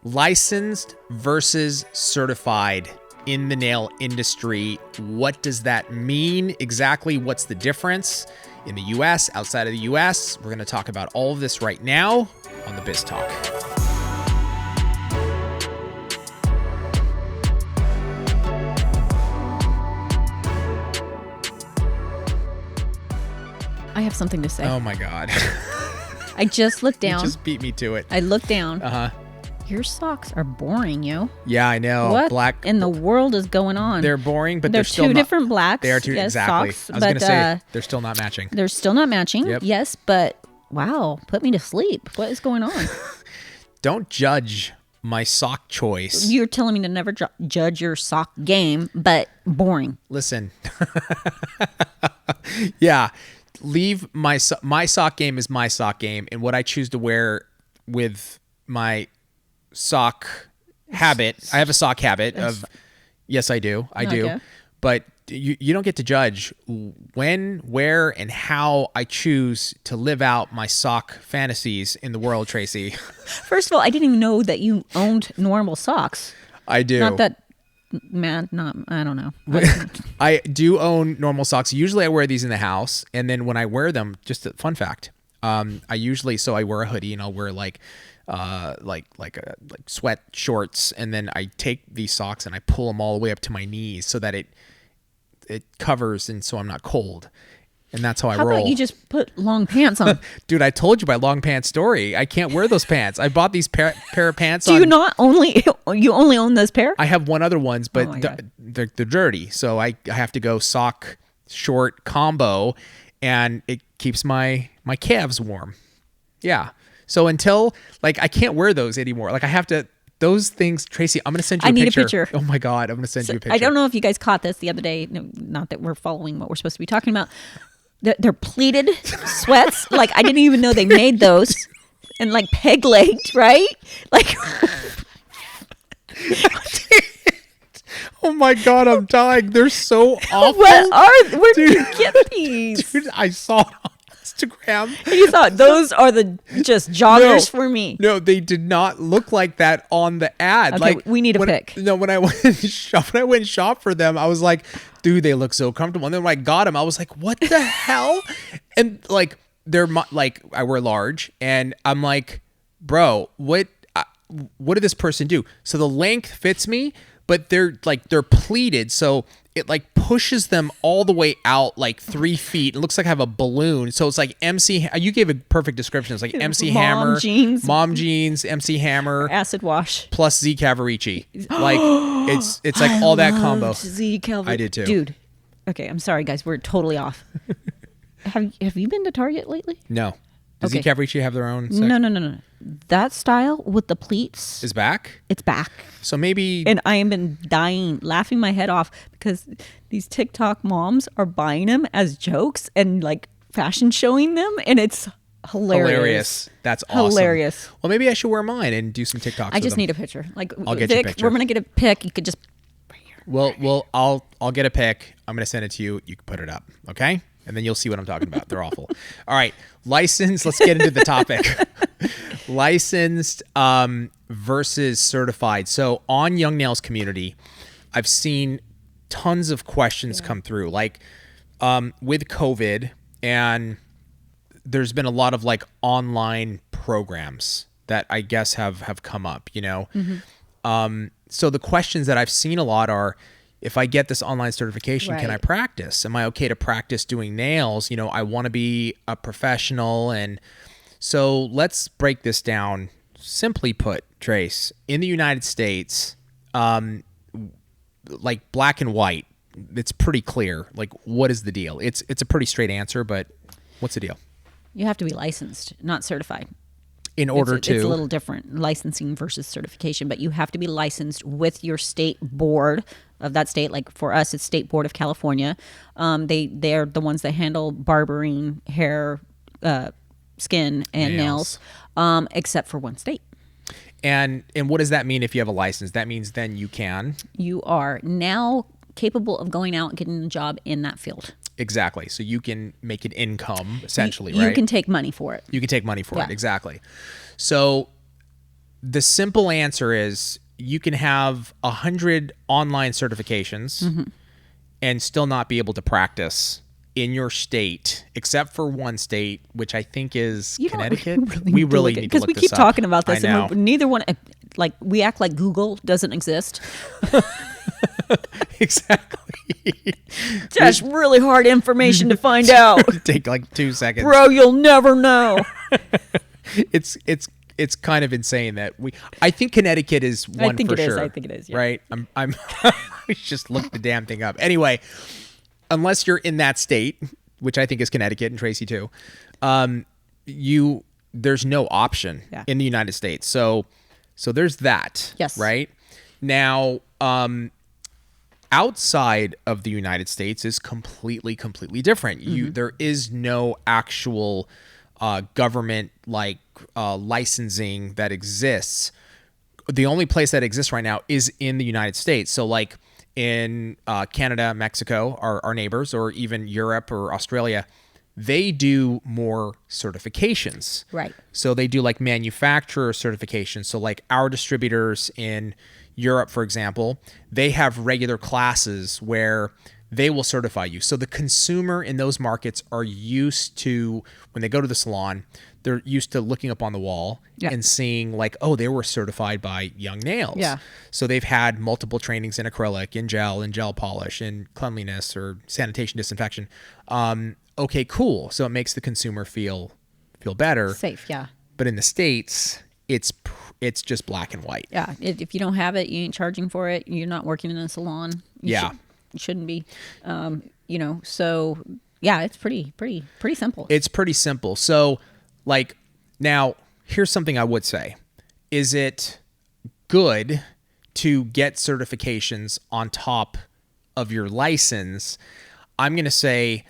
Licensed versus certified in the nail industry. What does that mean exactly? What's the difference in the US, outside of the US? We're going to talk about all of this right now on the Biz Talk. I have something to say. Oh my God. I just looked down. You just beat me to it. I looked down. Uh-huh. Your socks are boring, yo. Yeah, I know. What Black in the world is going on? They're boring, but they're still two not, different blacks. They are two, yes, exactly. socks, I was going to say, they're still not matching. They're still not matching. Yep. Yes, but wow, put me to sleep. What is going on? Don't judge my sock choice. You're telling me to never judge your sock game, but boring. Listen. Yeah. Leave my sock game is my sock game, and what I choose to wear with my sock habit. I have a sock habit of, yes, I do. I do. Okay. But you don't get to judge when, where, and how I choose to live out my sock fantasies in the world, Tracy. First of all, I didn't even know that you owned normal socks. I do. Not that, man, I don't know. I do own normal socks. Usually I wear these in the house. And then when I wear them, just a fun fact, I wear a hoodie and I'll wear like sweat shorts. And then I take these socks and I pull them all the way up to my knees so that it covers and so I'm not cold. And that's how I roll. How about you just put long pants on? Dude, I told you my long pants story. I can't wear those pants. I bought these pair of pants. Do you only own those pair? I have one other ones, but Oh they're dirty. So I have to go sock short combo, and it keeps my calves warm. Yeah. So until I can't wear those anymore. I have to. Those things, Tracy, I'm going to send you a picture. I need a picture. Oh my God, I'm going to send you a picture. I don't know if you guys caught this the other day. No, not that we're following what we're supposed to be talking about. They're pleated sweats. I didn't even know they made those. And peg-legged, right? Oh my God, I'm dying. They're so awful. Where did you get these? Dude, I saw it on Instagram. And you thought those are the just joggers for me. No, they did not look like that on the ad. Okay, we need a pic. No, when I went shop for them, I was like, dude, they look so comfortable. And then when I got them, I was like, what the hell? And they're I wear large, and I'm like, bro, what did this person do? So the length fits me, but they're pleated, so it pushes them all the way out 3 feet. It looks like I have a balloon. So it's like MC. You gave a perfect description. It's like MC Hammer, mom jeans, MC Hammer, acid wash, plus Z Cavarici. It's like all that combo. Z Cavarici. I did too, dude. Okay, I'm sorry, guys. We're totally off. Have you been to Target lately? No. Does Z Cavarici have their own section? No. That style with the pleats is back. It's back. So maybe. And I have been laughing my head off because these TikTok moms are buying them as jokes and fashion showing them, and it's hilarious. That's awesome. Hilarious. Well, maybe I should wear mine and do some TikToks. I just need a picture. I'll get you a picture. We're gonna get a pic. You could just. Well, I'll get a pic. I'm gonna send it to you. You can put it up, okay? And then you'll see what I'm talking about. They're awful. All right, licensed. Let's get into the topic. Licensed versus certified. So on Young Nails community, I've seen tons of questions come through, with COVID, and there's been a lot of online programs that I guess have come up. Mm-hmm. So the questions that I've seen a lot are, if I get this online certification, right, can I practice? Am I okay to practice doing nails? I want to be a professional. And so let's break this down. Simply put, Trace, in the United States, black and white, it's pretty clear. What is the deal? It's a pretty straight answer, but what's the deal? You have to be licensed, not certified. In order to... It's a little different, licensing versus certification, but you have to be licensed with your state board of that state. For us, it's State Board of California. They're the ones that handle barbering, hair, skin, and nails, except for one state. And what does that mean if you have a license? That means then you can... You are now capable of going out and getting a job in that field. Exactly. So you can make an income, essentially, right? You can take money for it. You can take money for it, exactly. So the simple answer is you can have 100 online certifications and still not be able to practice in your state, except for one state, which I think is Connecticut. We really need to because look we this keep up. talking about this, I know. and neither one, like, we act like Google doesn't exist. Exactly. That's really hard information to find out, Take like 2 seconds. bro. You'll never know. It's kind of insane that I think Connecticut is one think for it is. sure. I think it is, yeah. Right. I'm we just looked the damn thing up. Anyway, unless you're in that state, which I think is Connecticut and Tracy too, there's no option in the United States. So there's that. Yes. Right. Now, outside of the United States is completely different. There is no actual government licensing that exists. The only place that exists right now is in the United States. So like in Canada, Mexico, our neighbors, or even Europe or Australia, they do more certifications. Right. So they do like manufacturer certifications. So like our distributors in Europe, for example, they have regular classes where they will certify you. So the consumer in those markets are used to, when they go to the salon, they're used to looking up on the wall and seeing like, oh, they were certified by Young Nails. Yeah. So they've had multiple trainings in acrylic, in gel polish, in cleanliness or sanitation, disinfection. Okay, cool. So it makes the consumer feel better. Safe, yeah. But in the States, it's just black and white. Yeah. If you don't have it, you ain't charging for it. You're not working in a salon. You shouldn't be. So yeah, it's pretty simple. It's pretty simple. So like now, here's something I would say. Is it good to get certifications on top of your license? I'm going to say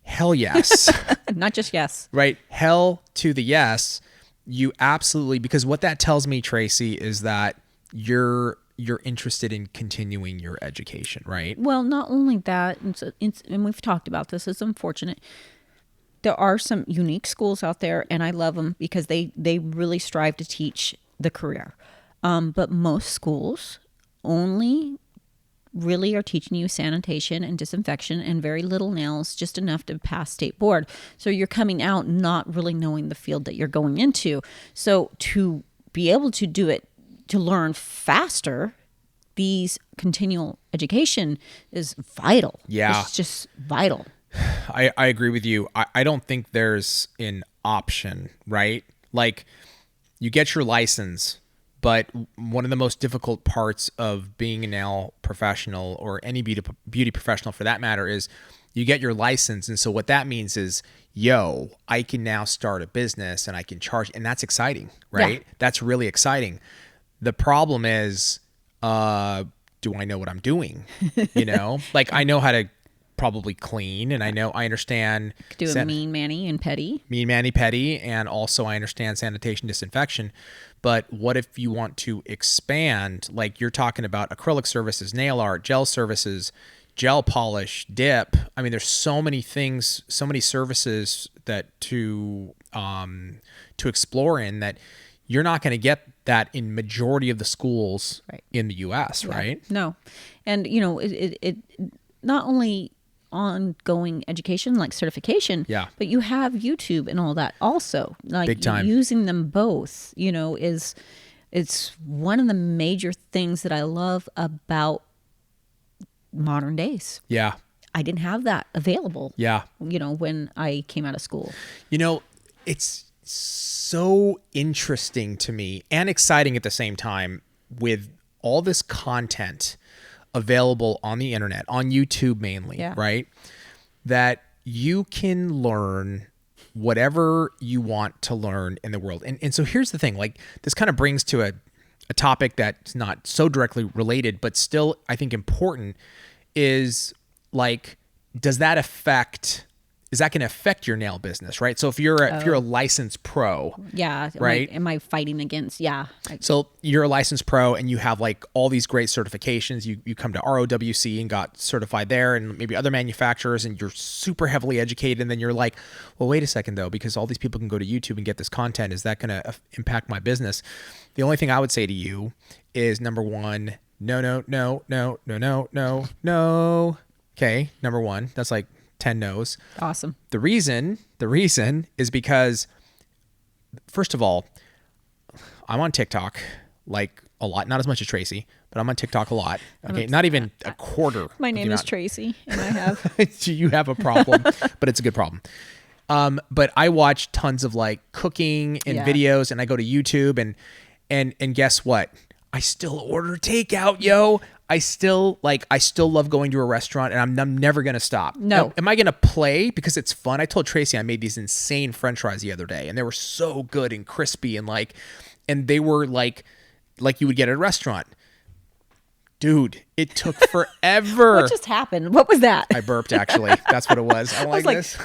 hell yes. Not just yes. Right? Hell to the yes. You absolutely, because what that tells me, Tracy, is that you're interested in continuing your education, right? Well, not only that, and we've talked about this, it's unfortunate. There are some unique schools out there, and I love them because they really strive to teach the career. But most schools only really are teaching you sanitation and disinfection and very little nails, just enough to pass state board. So you're coming out not really knowing the field that you're going into. So to be able to do it, to learn faster, these continual education is vital. Yeah. It's just vital. I agree with you. I don't think there's an option, right? Like you get your license, but one of the most difficult parts of being a nail professional or any beauty professional for that matter is you get your license. And so what that means is, I can now start a business and I can charge, and that's exciting, right? Yeah. That's really exciting. The problem is, do I know what I'm doing? Like I know how to probably clean, and I understand do a mean, manny, and petty, and also I understand sanitation, disinfection. But what if you want to expand? Like you're talking about acrylic services, nail art, gel services, gel polish, dip. I mean, there's so many things, so many services that to explore in that you're not going to get that in majority of the schools in the U.S. Yeah. Right? No, and it not only ongoing education like certification, but you have YouTube and all that also. Like big time. Using them both, it's one of the major things that I love about modern days. Yeah. I didn't have that available. Yeah. When I came out of school. It's so interesting to me and exciting at the same time with all this content available on the internet, on YouTube mainly, right? That you can learn whatever you want to learn in the world. And so here's the thing, like this kind of brings to a topic that's not so directly related, but still I think important is like, does that affect is that going to affect your nail business, right? So if you're a licensed pro, Yeah. right? Am I fighting against? Yeah. So you're a licensed pro and you have like all these great certifications. You come to ROWC and got certified there, and maybe other manufacturers, and you're super heavily educated. And then you're like, well, wait a second though, because all these people can go to YouTube and get this content. Is that going to impact my business? The only thing I would say to you is, number one, no. Okay. Number one, that's like 10 no's. Awesome. The reason is because, first of all, I'm on TikTok like a lot, not as much as Tracy, but I'm on TikTok a lot. Okay. Not even a quarter. My name is Tracy, and I have. You have a problem, but it's a good problem. But I watch tons of like cooking and videos, and I go to YouTube and guess what? I still order takeout, yo. I still love going to a restaurant, and I'm never going to stop. No. Now, am I going to play because it's fun? I told Tracy I made these insane French fries the other day, and they were so good and crispy and they were like you would get at a restaurant. Dude, it took forever. What just happened? What was that? I burped, actually. That's what it was. I don't like this.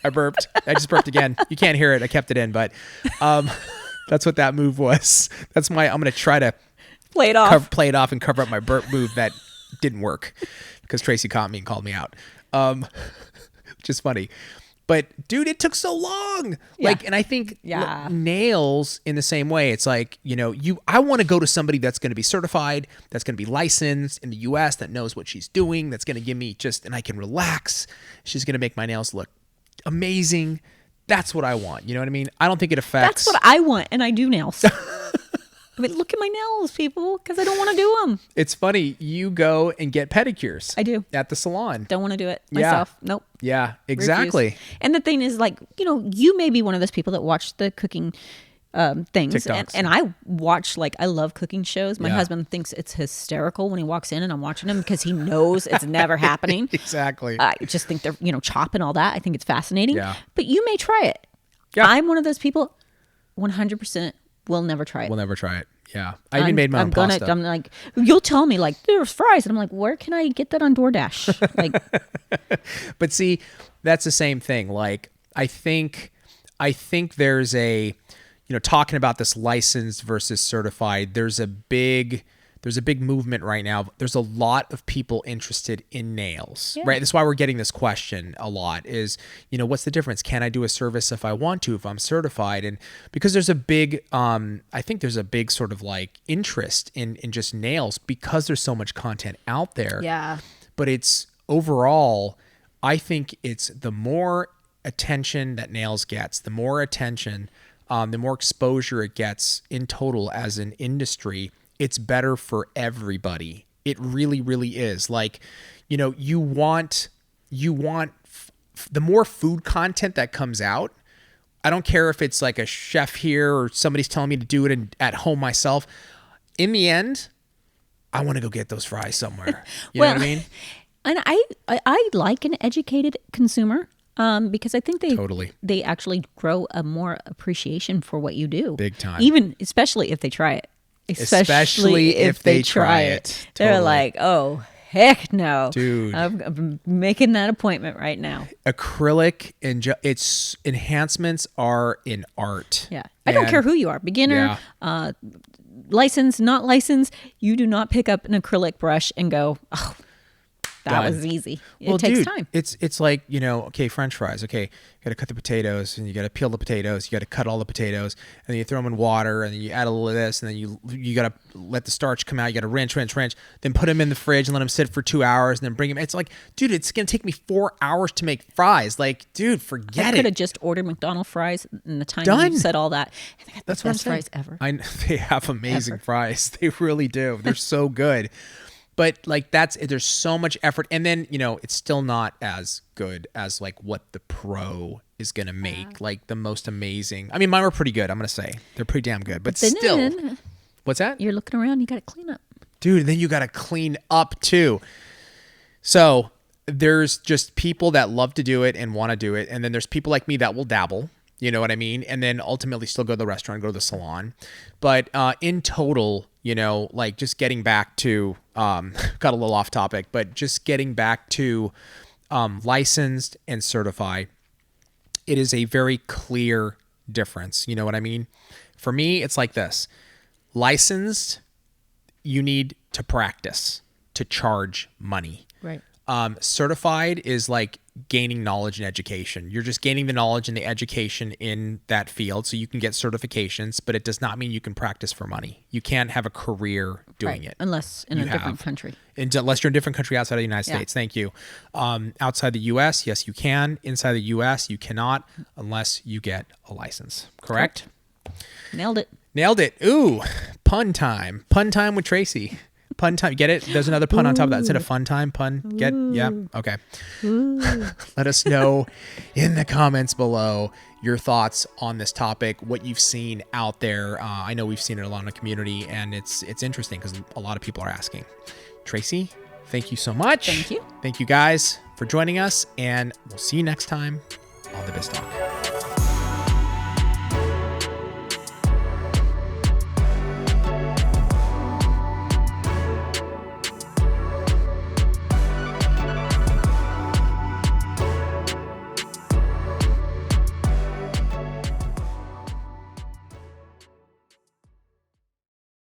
I burped. I just burped again. You can't hear it. I kept it in, but that's what that move was. I'm going to try to play it off and cover up my burp move that didn't work because Tracy caught me and called me out. Which is funny. But dude, it took so long. Yeah. And I think nails in the same way. It's like, I want to go to somebody that's going to be certified, that's going to be licensed in the US, that knows what she's doing, that's going to give me and I can relax. She's going to make my nails look amazing. That's what I want. You know what I mean? I don't think it affects. That's what I want, and I do nails. I mean, look at my nails, people, because I don't want to do them. It's funny. You go and get pedicures. I do. At the salon. Don't want to do it myself. Nope. Yeah, exactly. Refuse. And the thing is, like, you may be one of those people that watch the cooking things. And I watch, I love cooking shows. My husband thinks it's hysterical when he walks in and I'm watching him because he knows it's never happening. Exactly. I just think they're, chopping all that. I think it's fascinating. Yeah. But you may try it. Yeah. I'm one of those people, 100% will never try it. We'll never try it. Yeah. I even made my own pasta. I'm like, you'll tell me, there's fries. And I'm like, where can I get that on DoorDash? But see, that's the same thing. I think there's a, talking about this licensed versus certified, there's a big movement right now. There's a lot of people interested in nails, right? That's why we're getting this question a lot is, what's the difference? Can I do a service if I want to, if I'm certified? And because there's a big, I think there's a big sort of interest in just nails because there's so much content out there. Yeah. But it's overall, I think it's the more attention that nails gets, the more attention, the more exposure it gets in total as an industry, it's better for everybody. It really, really is. You want the more food content that comes out. I don't care if it's like a chef here or somebody's telling me to do it at home myself. In the end, I want to go get those fries somewhere. You know what I mean? And I like an educated consumer. Because I think they actually grow a more appreciation for what you do. Big time. Even, especially if they try it. Especially if they try it. They're Totally. like, oh, heck no. Dude. I'm making that appointment right now. Acrylic and its enhancements are in art. Yeah. I don't care who you are. Beginner, licensed, not licensed. You do not pick up an acrylic brush and go, oh, that was easy. It takes time. It's like, okay, French fries. Okay, you got to cut the potatoes and you got to peel the potatoes. You got to cut all the potatoes and then you throw them in water and then you add a little of this and then you got to let the starch come out. You got to rinse, then put them in the fridge and let them sit for 2 hours and then bring them. It's like, dude, it's going to take me 4 hours to make fries. Dude, forget it. I could have just ordered McDonald's fries in the time you said all that. That's the best fries ever. They have amazing fries. They really do. They're so good. But there's so much effort. And then, it's still not as good as what the pro is going to make, the most amazing. I mean, mine were pretty good. I'm going to say they're pretty damn good, but still. What's that? You're looking around. You got to clean up. Dude, then you got to clean up too. So there's just people that love to do it and want to do it. And then there's people like me that will dabble. You know what I mean? And then ultimately still go to the restaurant, go to the salon. But in total, just getting back to, got a little off topic, but just getting back to licensed and certified, it is a very clear difference. You know what I mean? For me, it's like this. Licensed, you need to practice to charge money. Right. Certified is like gaining knowledge and education. You're just gaining the knowledge and the education in that field, so you can get certifications, but it does not mean you can practice for money. You can't have a career doing it. Unless in a different country. Unless you're in a different country outside of the United States. Thank you. Outside the U.S., yes, you can. Inside the U.S., you cannot unless you get a license. Correct? Nailed it. Nailed it. Ooh, pun time. Pun time with Tracy. Pun time. Get it? There's another pun on top of that. Instead of fun time, pun. Get? Yeah. Okay. Let us know in the comments below your thoughts on this topic, what you've seen out there. I know we've seen it a lot in the community, and it's interesting because a lot of people are asking. Tracy, thank you so much. Thank you. Thank you guys for joining us, and we'll see you next time on the Biz Talk.